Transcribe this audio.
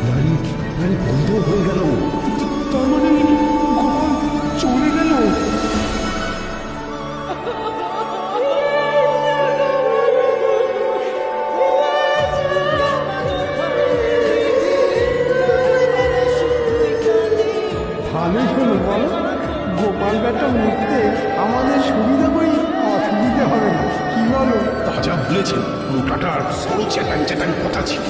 গাড়ি গাড়ি বন্ধ হয়ে গেল। তার মানে গোপাল চলে গেল। ভালোই হলো বলো, গোপাল বেটা উঠতে আমাদের সুবিধা করি, অসুবিধা হবে না, কি বলো? তা যা বলেছেন, মোটাটার বড় চ্যাটাং চ্যাটাং কথা ছিল।